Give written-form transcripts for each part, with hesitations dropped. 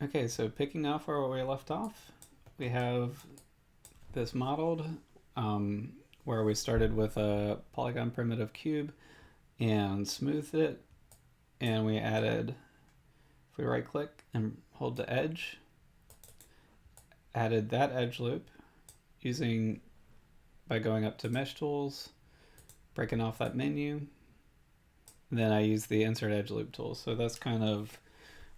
Okay, so picking off where we left off, we have this modeled where we started with a polygon primitive cube and smoothed it, and we added, if we right click and hold the edge, added that edge loop using by going up to mesh tools, breaking off that menu, and then I use the insert edge loop tool. So that's kind of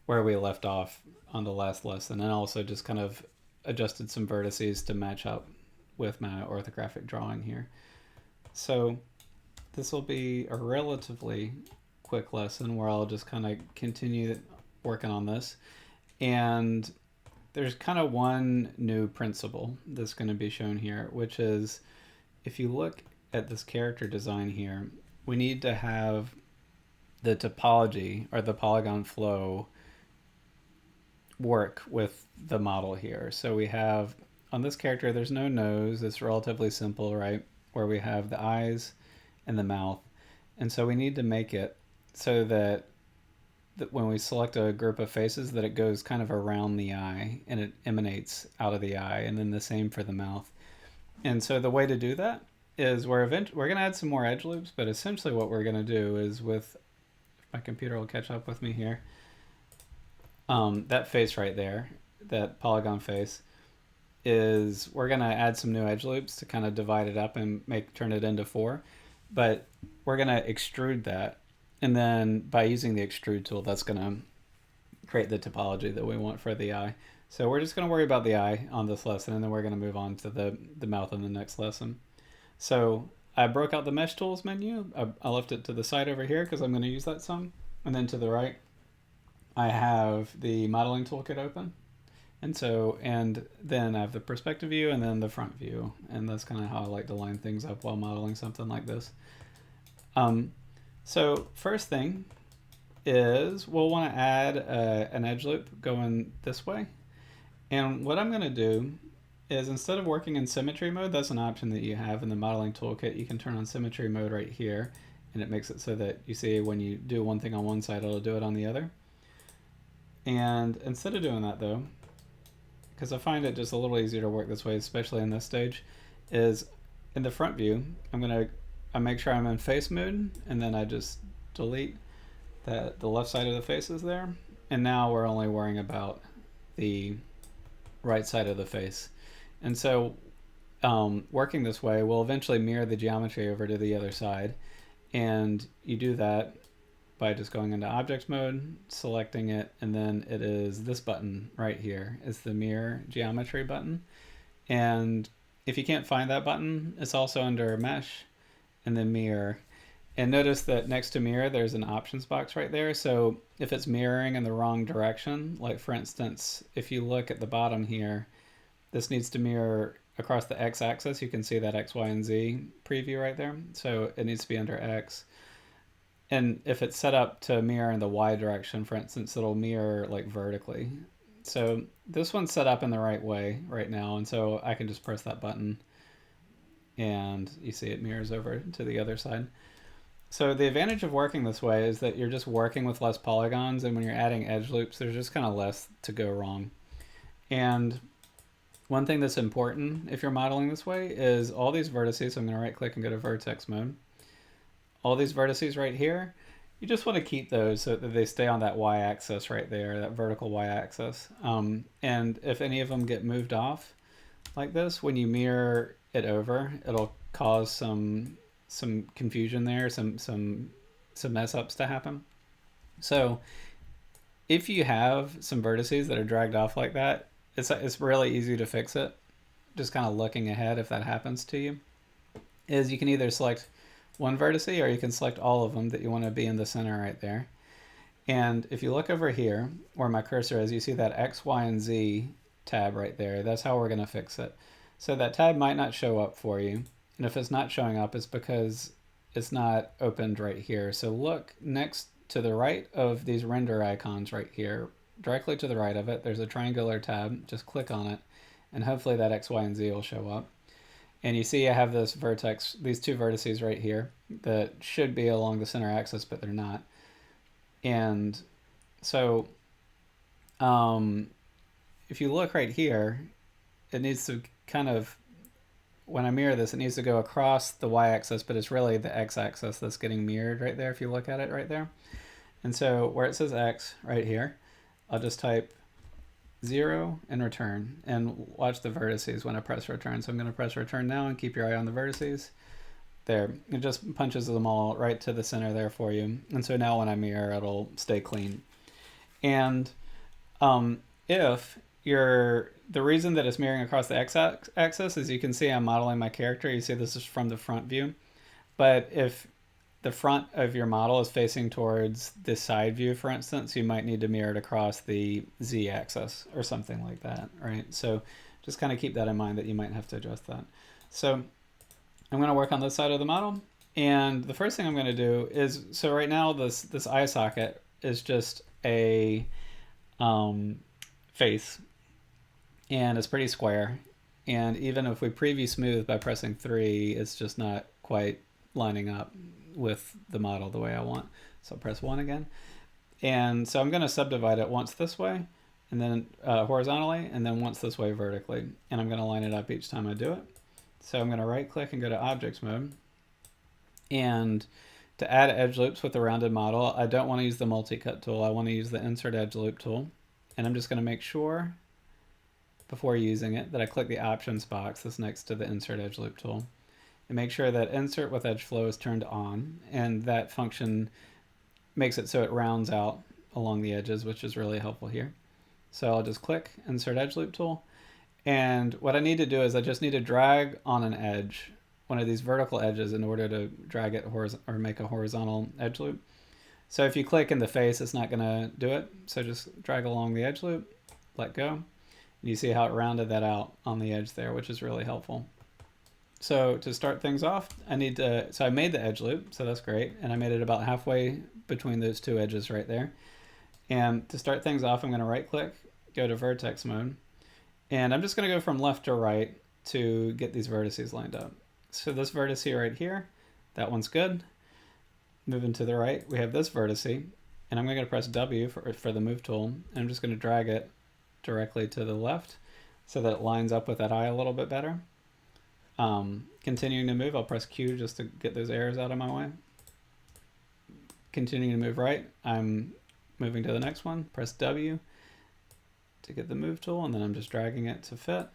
where we left off on the last lesson, and also just kind of adjusted some vertices to match up with my orthographic drawing here. So this will be a relatively quick lesson where I'll just kind of continue working on this. And there's kind of one new principle that's going to be shown here, which is if you look at this character design here, we need to have the topology or the polygon flow work with the model here. So we have on this character, there's no nose. It's relatively simple, right? Where we have the eyes and the mouth. And so we need to make it so that when we select a group of faces, that it goes kind of around the eye and it emanates out of the eye, and then the same for the mouth. And so the way to do that is we're going to add some more edge loops, but essentially what we're going to do is with, if my computer will catch up with me here, that face right there, that polygon face, is we're going to add some new edge loops to kind of divide it up and turn it into 4. But we're going to extrude that. And then by using the extrude tool, that's going to create the topology that we want for the eye. So we're just going to worry about the eye on this lesson, and then we're going to move on to the mouth in the next lesson. So I broke out the mesh tools menu. I left it to the side over here because I'm going to use that some. And then to the right, I have the modeling toolkit open. And then I have the perspective view and then the front view. And that's kind of how I like to line things up while modeling something like this. So first thing is we'll want to add an edge loop going this way. And what I'm going to do is, instead of working in symmetry mode, that's an option that you have in the modeling toolkit. You can turn on symmetry mode right here, and it makes it so that you see when you do one thing on one side, it'll do it on the other. And instead of doing that though, because I find it just a little easier to work this way, especially in this stage, is in the front view, I make sure I'm in face mode, and then I just delete the left side of the faces there. And now we're only worrying about the right side of the face. And so working this way will eventually mirror the geometry over to the other side. And you do that by just going into object mode, selecting it, and then it is this button right here. It's the mirror geometry button. And if you can't find that button, it's also under mesh and then mirror. And notice that next to mirror, there's an options box right there. So if it's mirroring in the wrong direction, like for instance, if you look at the bottom here, this needs to mirror across the x-axis. You can see that x, y, and z preview right there. So it needs to be under x. And if it's set up to mirror in the y direction, for instance, it'll mirror like vertically. So this one's set up in the right way right now. And so I can just press that button and you see it mirrors over to the other side. So the advantage of working this way is that you're just working with less polygons, and when you're adding edge loops, there's just kind of less to go wrong. And one thing that's important if you're modeling this way is all these vertices. So I'm going to right click and go to Vertex Mode. All these vertices right here, you just want to keep those so that they stay on that y-axis right there, that vertical y-axis. And if any of them get moved off like this, when you mirror it over, it'll cause some confusion there, some mess ups to happen. So if you have some vertices that are dragged off like that, it's really easy to fix it. Just kind of looking ahead, if that happens to you, is you can either select one vertex, or you can select all of them that you want to be in the center right there. And if you look over here where my cursor is, you see that X, Y, and Z tab right there. That's how we're going to fix it. So that tab might not show up for you. And if it's not showing up, it's because it's not opened right here. So look next to the right of these render icons right here, directly to the right of it, there's a triangular tab. Just click on it, and hopefully that X, Y, and Z will show up. And you see I have this vertex, these two vertices right here that should be along the center axis, but they're not. And so if you look right here, it needs to kind of, when I mirror this, it needs to go across the y-axis, but it's really the x-axis that's getting mirrored right there if you look at it right there. And so where it says x right here, I'll just type 0 and return, and watch the vertices when I press return. So I'm going to press return now and keep your eye on the vertices. There, it just punches them all right to the center there for you. And so now when I mirror, it'll stay clean. And if the reason that it's mirroring across the x-axis is, you can see I'm modeling my character. You see this is from the front view. But if the front of your model is facing towards the side view, for instance, you might need to mirror it across the z-axis or something like that, right? So just kind of keep that in mind, that you might have to adjust that. So I'm going to work on this side of the model. And the first thing I'm going to do is, so right now this eye socket is just a face, and it's pretty square. And even if we preview smooth by pressing 3, it's just not quite lining up with the model the way I want. So I'll press 1 again. And so I'm going to subdivide it once this way, and then horizontally, and then once this way vertically. And I'm going to line it up each time I do it. So I'm going to right click and go to Objects Mode. And to add edge loops with the rounded model, I don't want to use the multi-cut tool. I want to use the Insert Edge Loop tool. And I'm just going to make sure before using it that I click the Options box that's next to the Insert Edge Loop tool. And make sure that Insert with Edge Flow is turned on. And that function makes it so it rounds out along the edges, which is really helpful here. So I'll just click Insert Edge Loop tool. And what I need to do is I just need to drag on an edge, one of these vertical edges, in order to drag it or make a horizontal edge loop. So if you click in the face, it's not going to do it. So just drag along the edge loop, let go. And you see how it rounded that out on the edge there, which is really helpful. So to start things off, I made the edge loop, so that's great. And I made it about halfway between those two edges right there. And to start things off, I'm going to right click, go to Vertex Mode. And I'm just going to go from left to right to get these vertices lined up. So this vertex right here, that one's good. Moving to the right, we have this vertex, and I'm going to press W for the move tool, and I'm just going to drag it directly to the left so that it lines up with that eye a little bit better. Continuing to move, I'll press Q just to get those errors out of my way. Continuing to move right, I'm moving to the next one, press W to get the move tool, and then I'm just dragging it to fit.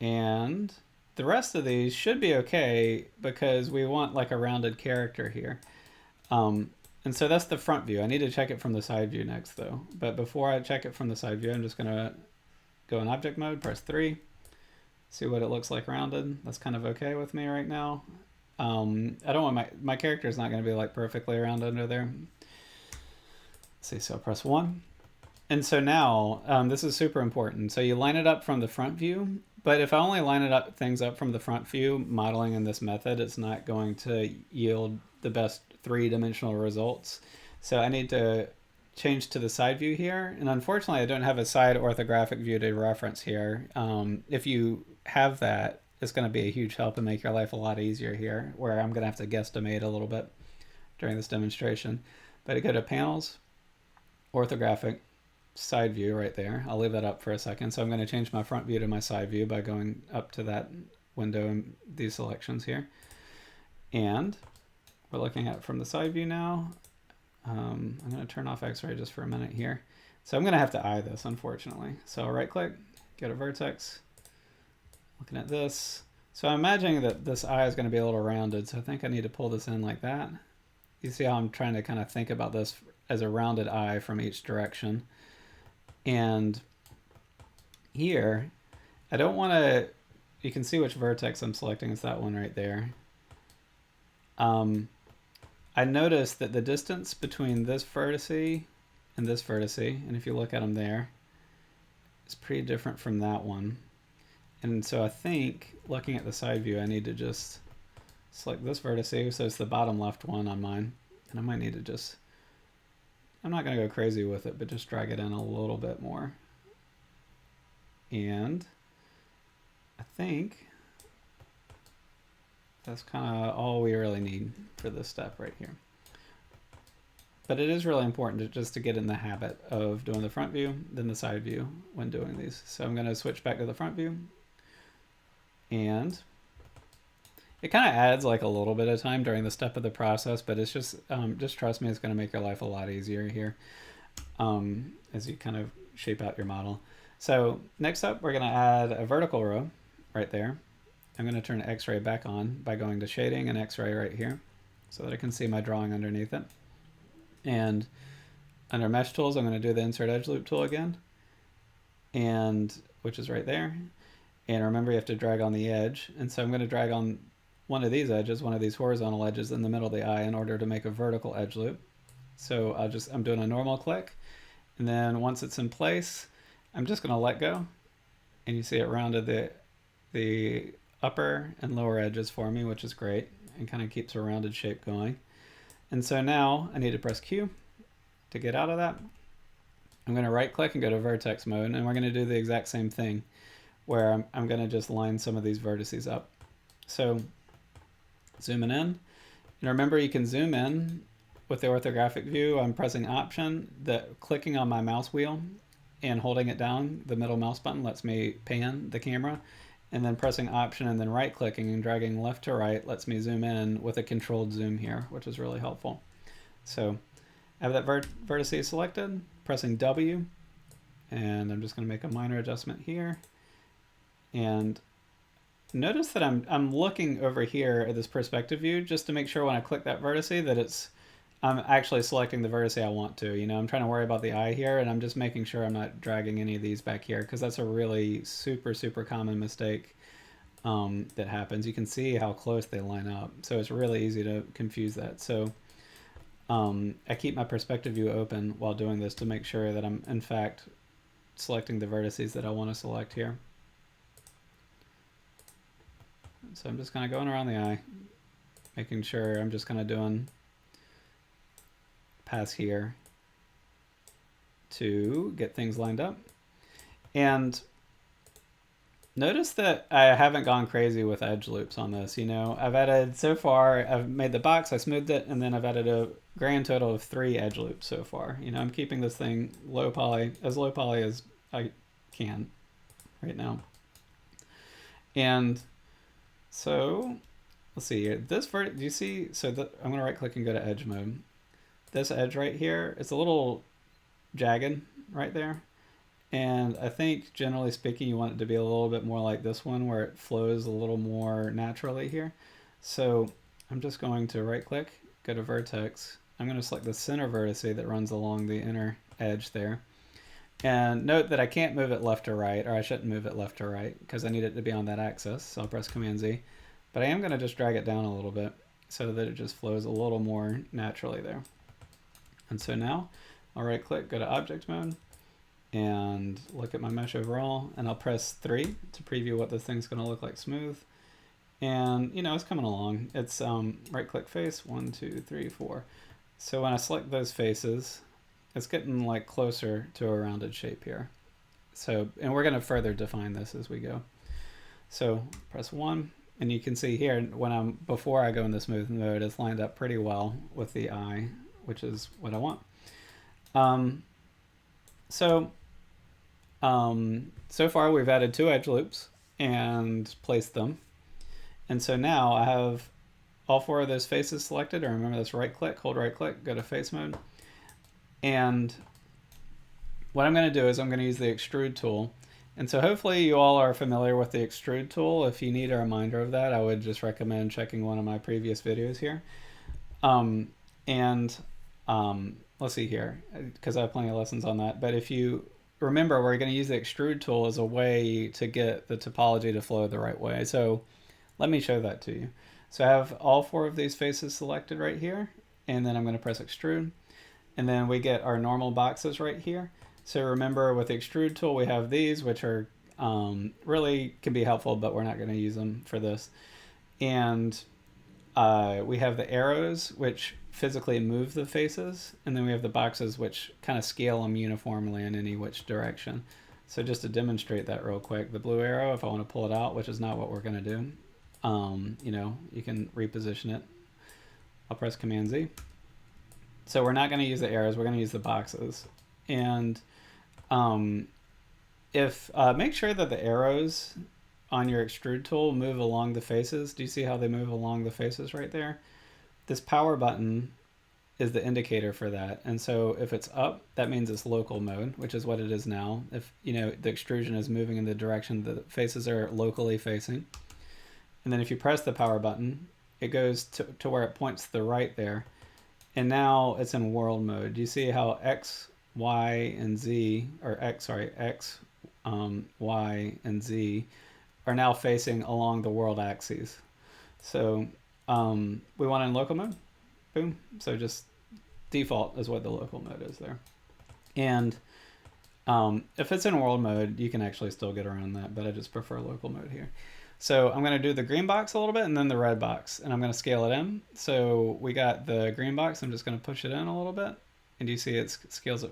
And the rest of these should be okay because we want like a rounded character here. And so that's the front view. I need to check it from the side view next though. But before I check it from the side view, I'm just gonna go in object mode, press 3, see what it looks like rounded. That's kind of okay with me right now. I don't want my character is not gonna be like perfectly rounded under there. Let's see, so I'll press 1. And so now, this is super important. So you line it up from the front view, but if I only line things up from the front view, modeling in this method, it's not going to yield the best 3-dimensional results. So I need to change to the side view here. And unfortunately, I don't have a side orthographic view to reference here. If you have that, it's going to be a huge help and make your life a lot easier here, where I'm going to have to guesstimate a little bit during this demonstration. But I go to Panels, Orthographic, Side View right there. I'll leave that up for a second. So I'm going to change my front view to my side view by going up to that window and these selections here. And we're looking at it from the side view now. I'm going to turn off X-ray just for a minute here. So I'm going to have to eye this, unfortunately. So I'll right click, go to Vertex, looking at this. So I'm imagining that this eye is going to be a little rounded. So I think I need to pull this in like that. You see how I'm trying to kind of think about this as a rounded eye from each direction. And here, I don't want to, you can see which vertex I'm selecting. It's that one right there. I noticed that the distance between this vertice and this vertice, and if you look at them there, is pretty different from that one. And so I think, looking at the side view, I need to just select this vertice, so it's the bottom left one on mine. And I might need to just, I'm not going to go crazy with it, but just drag it in a little bit more. And I think that's kind of all we really need for this step right here. But it is really important just to get in the habit of doing the front view, then the side view when doing these. So I'm going to switch back to the front view. And it kind of adds like a little bit of time during the step of the process, but it's just trust me, it's going to make your life a lot easier here as you kind of shape out your model. So next up, we're going to add a vertical row right there. I'm going to turn X-ray back on by going to shading and X-ray right here so that I can see my drawing underneath it. And under mesh tools, I'm going to do the insert edge loop tool again, and which is right there. And remember, you have to drag on the edge. And so I'm going to drag on one of these edges, one of these horizontal edges in the middle of the eye in order to make a vertical edge loop. So I'm doing a normal click. And then once it's in place, I'm just going to let go. And you see it rounded the upper and lower edges for me, which is great, and kind of keeps a rounded shape going. And so now I need to press Q to get out of that. I'm going to right click and go to Vertex Mode, and we're going to do the exact same thing where I'm going to just line some of these vertices up. So zooming in, and remember you can zoom in with the orthographic view. I'm pressing Option, clicking on my mouse wheel and holding it down, the middle mouse button lets me pan the camera, and then pressing Option and then right clicking and dragging left to right lets me zoom in with a controlled zoom here, which is really helpful. So I have that vertice selected, pressing W, and I'm just going to make a minor adjustment here. And notice that I'm looking over here at this perspective view just to make sure when I click that vertice that I'm actually selecting the vertice I want to. You know, I'm trying to worry about the eye here, and I'm just making sure I'm not dragging any of these back here, because that's a really super common mistake that happens. You can see how close they line up, so it's really easy to confuse that. So I keep my perspective view open while doing this to make sure that I'm in fact selecting the vertices that I want to select here. So I'm just kind of going around the eye, making sure I'm just kind of doing pass here to get things lined up. And notice that I haven't gone crazy with edge loops on this. You know, I've made the box, I smoothed it, and then I've added a grand total of 3 edge loops so far. You know, I'm keeping this thing low poly as I can right now. And so let's see here. Do you see? So I'm going to right click and go to edge mode. This edge right here, it's a little jagged right there. And I think generally speaking, you want it to be a little bit more like this one where it flows a little more naturally here. So I'm just going to right click, go to vertex. I'm going to select the center vertice that runs along the inner edge there. And note that I can't move it left to right, or I shouldn't move it left to right because I need it to be on that axis. So I'll press Command Z. But I am going to just drag it down a little bit so that it just flows a little more naturally there. And so now I'll right click, go to object mode, and look at my mesh overall, and I'll press 3 to preview what this thing's going to look like smooth. And you know, it's coming along. It's right click face, 1, 2, 3, 4. So when I select those faces, it's getting like closer to a rounded shape here. So, and we're going to further define this as we go. So press 1, and you can see here before I go in the smooth mode, it's lined up pretty well with the eye, which is what I want. So far we've added 2 edge loops and placed them. And so now I have all 4 of those faces selected. Or remember, that's right click, hold right click, go to face mode. And what I'm going to do is I'm going to use the Extrude Tool. And so hopefully you all are familiar with the Extrude Tool. If you need a reminder of that, I would just recommend checking one of my previous videos here. Let's see here, because I have plenty of lessons on that. But if you remember, we're going to use the Extrude Tool as a way to get the topology to flow the right way. So let me show that to you. So I have all 4 of these faces selected right here, and then I'm going to press Extrude. And then we get our normal boxes right here. So remember, with the Extrude Tool, we have these, which are really can be helpful, but we're not going to use them for this. And we have the arrows, which physically move the faces, and then we have the boxes, which kind of scale them uniformly in any which direction. So just to demonstrate that real quick, the blue arrow, if I want to pull it out, which is not what we're going to do, you know, you can reposition it. I'll press Command Z. So we're not going to use the arrows, we're going to use the boxes. And if make sure that the arrows on your extrude tool move along the faces. Do you see how they move along the faces right there? This power button is the indicator for that. And so if it's up, that means it's local mode, which is what it is now. If the extrusion is moving in the direction the faces are locally facing. And then if you press the power button, it goes to where it points to the right there. And now it's in world mode. Do you see how X, Y, and Z, or X, Y, and Z are now facing along the world axes? So we want it in local mode. Boom. So just default is what the local mode is there. And if it's in world mode, you can actually still get around that, but I just prefer local mode here. So I'm going to do the green box a little bit and then the red box, and I'm going to scale it in. So we got the green box. I'm just going to push it in a little bit, and you see it scales it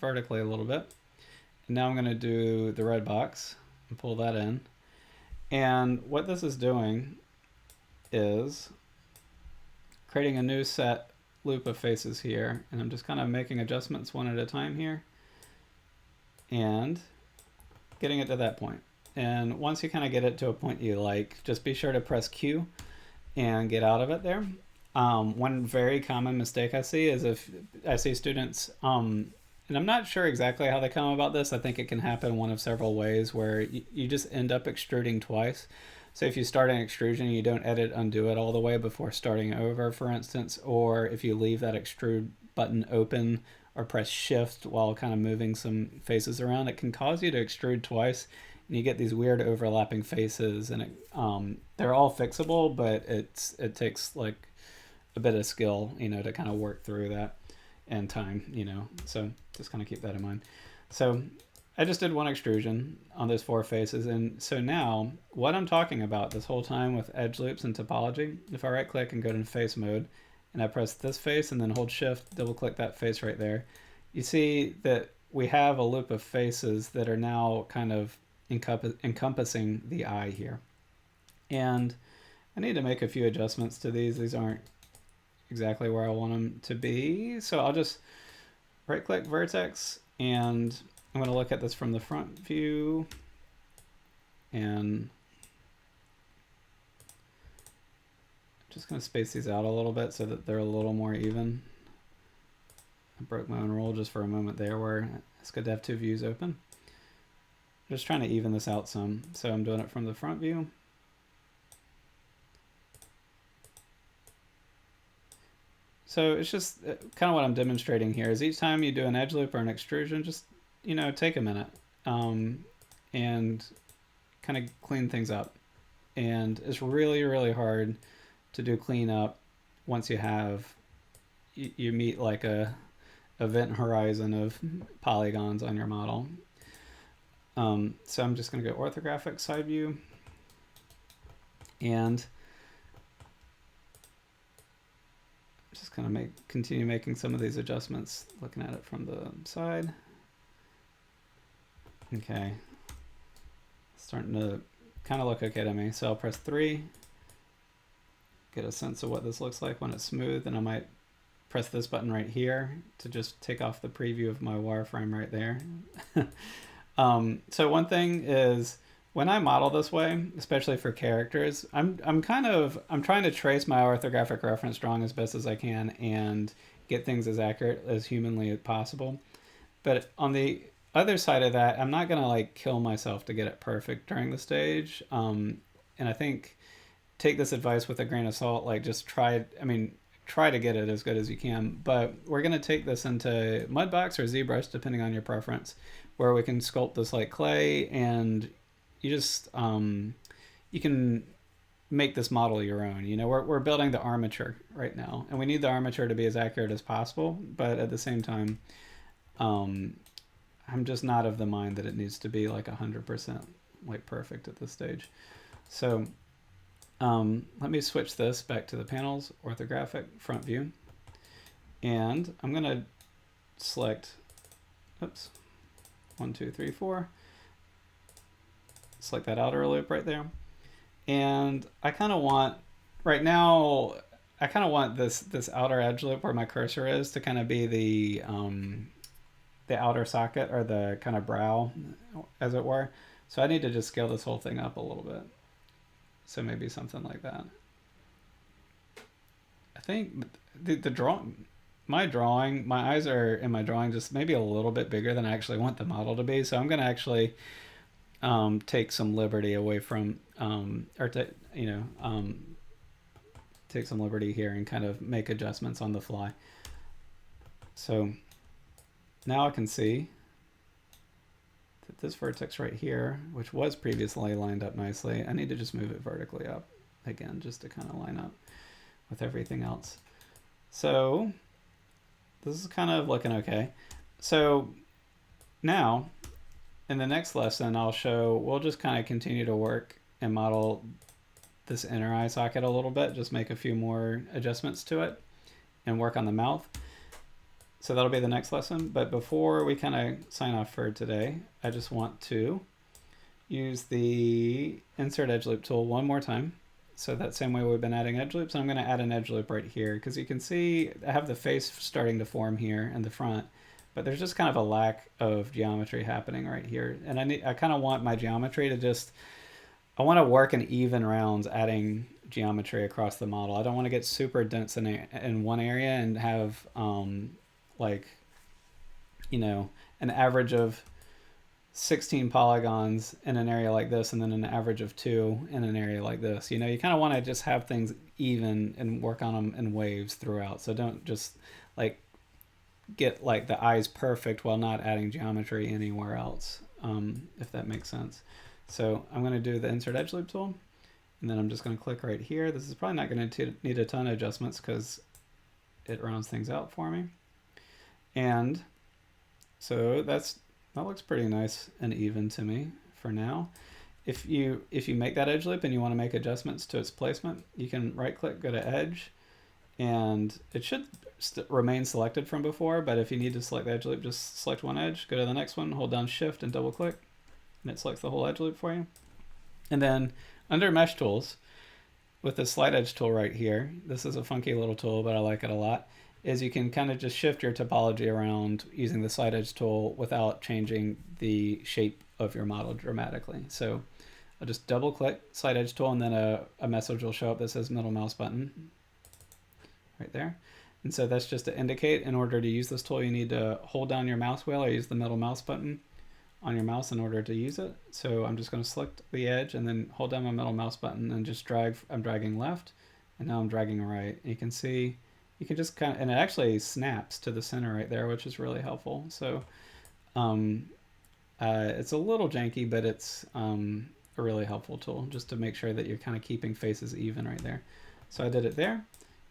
vertically a little bit. And now I'm going to do the red box and pull that in. And what this is doing is creating a new set loop of faces here, and I'm just kind of making adjustments one at a time here and getting it to that point. And once you kind of get it to a point you like, just be sure to press Q and get out of it there. One very common mistake I see is if I see students, and I'm not sure exactly how they come about this. I think it can happen one of several ways where you just end up extruding twice. So if you start an extrusion, you don't edit, undo it all the way before starting over, for instance, or if you leave that extrude button open or press shift while kind of moving some faces around, it can cause you to extrude twice. And you get these weird overlapping faces, and they're all fixable, but it takes like a bit of skill, to kind of work through that and time, so just kind of keep that in mind. So I just did one extrusion on those 4 faces, and so now what I'm talking about this whole time with edge loops and topology, if I right click and go to face mode and I press this face and then hold shift, double click that face right there, you see that we have a loop of faces that are now kind of encompassing the eye here. And I need to make a few adjustments to these. These aren't exactly where I want them to be. So I'll just right click vertex, and I'm going to look at this from the front view, and I'm just going to space these out a little bit so that they're a little more even. I broke my own rule just for a moment there where it's good to have 2 views open. Just trying to even this out some. So I'm doing it from the front view. So it's just kind of what I'm demonstrating here is each time you do an edge loop or an extrusion, just, take a minute and kind of clean things up. And it's really, really hard to do cleanup once you meet like a event horizon of polygons on your model. So I'm just going to go orthographic side view, and just kind of continue making some of these adjustments, looking at it from the side. Okay, starting to kind of look okay to me. So I'll press 3, get a sense of what this looks like when it's smooth, and I might press this button right here to just take off the preview of my wireframe right there. So one thing is when I model this way, especially for characters, I'm trying to trace my orthographic reference drawing as best as I can and get things as accurate as humanly possible. But on the other side of that, I'm not gonna like kill myself to get it perfect during the stage. And I think take this advice with a grain of salt. Like just try to get it as good as you can. But we're gonna take this into Mudbox or ZBrush, depending on your preference, where we can sculpt this like clay, and you just you can make this model your own. We're building the armature right now, and we need the armature to be as accurate as possible, but at the same time I'm just not of the mind that it needs to be like 100% like perfect at this stage. So let me switch this back to the panels, orthographic front view, and I'm gonna select 1, 2, 3, 4. Select that outer loop right there. And I kind of want, right now, I kind of want this outer edge loop where my cursor is to kind of be the outer socket, or the kind of brow, as it were. So I need to just scale this whole thing up a little bit. So maybe something like that. I think my eyes are in my drawing just maybe a little bit bigger than I actually want the model to be. So I'm going to actually take some liberty away from, take some liberty here and kind of make adjustments on the fly. So now I can see that this vertex right here, which was previously lined up nicely, I need to just move it vertically up again, just to kind of line up with everything else. So this is kind of looking okay. So now in the next lesson, we'll just kind of continue to work and model this inner eye socket a little bit, just make a few more adjustments to it and work on the mouth. So that'll be the next lesson. But before we kind of sign off for today, I just want to use the Insert Edge Loop tool one more time. So that same way we've been adding edge loops, I'm going to add an edge loop right here, because you can see I have the face starting to form here in the front, but there's just kind of a lack of geometry happening right here. And I kind of want my geometry to I want to work in even rounds adding geometry across the model. I don't want to get super dense in one area and have an average of 16 polygons in an area like this, and then an average of 2 in an area like this. You kind of want to just have things even and work on them in waves throughout. So don't just get the eyes perfect while not adding geometry anywhere else, if that makes sense. So I'm going to do the Insert Edge Loop tool, and then I'm just going to click right here. This is probably not going to need a ton of adjustments because it rounds things out for me. And so that looks pretty nice and even to me for now. If you make that edge loop and you want to make adjustments to its placement, you can right click, go to edge, and it should remain selected from before, but if you need to select the edge loop, just select one edge, go to the next one, hold down shift and double click, and it selects the whole edge loop for you. And then under mesh tools, with the slide edge tool right here, this is a funky little tool, but I like it a lot, is you can kind of just shift your topology around using the slide edge tool without changing the shape of your model dramatically. So I'll just double click slide edge tool, and then a message will show up that says middle mouse button right there. And so that's just to indicate, in order to use this tool, you need to hold down your mouse wheel or use the middle mouse button on your mouse in order to use it. So I'm just going to select the edge and then hold down my middle mouse button and just drag. I'm dragging left, and now I'm dragging right. And you can see, you can just and it actually snaps to the center right there, which is really helpful. So it's a little janky, but it's a really helpful tool just to make sure that you're kind of keeping faces even right there. So I did it there.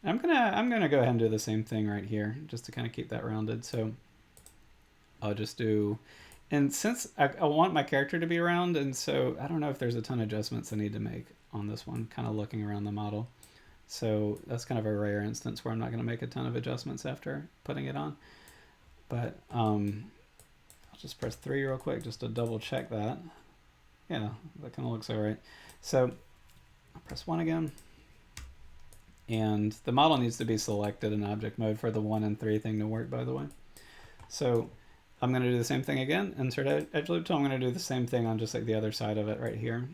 I'm gonna go ahead and do the same thing right here, just to kind of keep that rounded. So I'll just do, and since I want my character to be round, and so I don't know if there's a ton of adjustments I need to make on this one, kind of looking around the model. So that's kind of a rare instance where I'm not going to make a ton of adjustments after putting it on. But I'll just press 3 real quick just to double check that. Yeah, that kind of looks all right. So I'll press 1 again. And the model needs to be selected in object mode for the 1 and 3 thing to work, by the way. So I'm going to do the same thing again, insert edge loop tool. I'm going to do the same thing on just like the other side of it right here,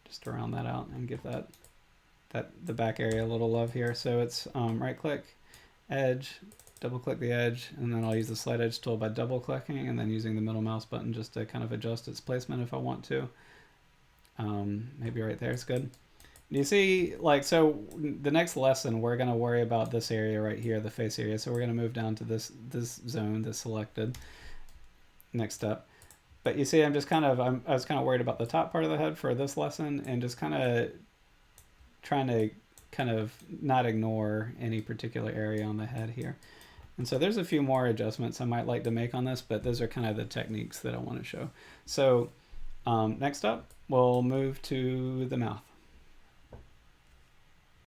just to round that out and give the back area a little love here. So it's right click, edge, double click the edge, and then I'll use the slide edge tool by double clicking and then using the middle mouse button just to kind of adjust its placement if I want to. Maybe right there is good. Do you see, so the next lesson, we're going to worry about this area right here, the face area. So we're going to move down to this zone, this selected next step. But you see, I was kind of worried about the top part of the head for this lesson, and just kind of trying to kind of not ignore any particular area on the head here. And so there's a few more adjustments I might like to make on this, but those are kind of the techniques that I want to show. So next up, we'll move to the mouth.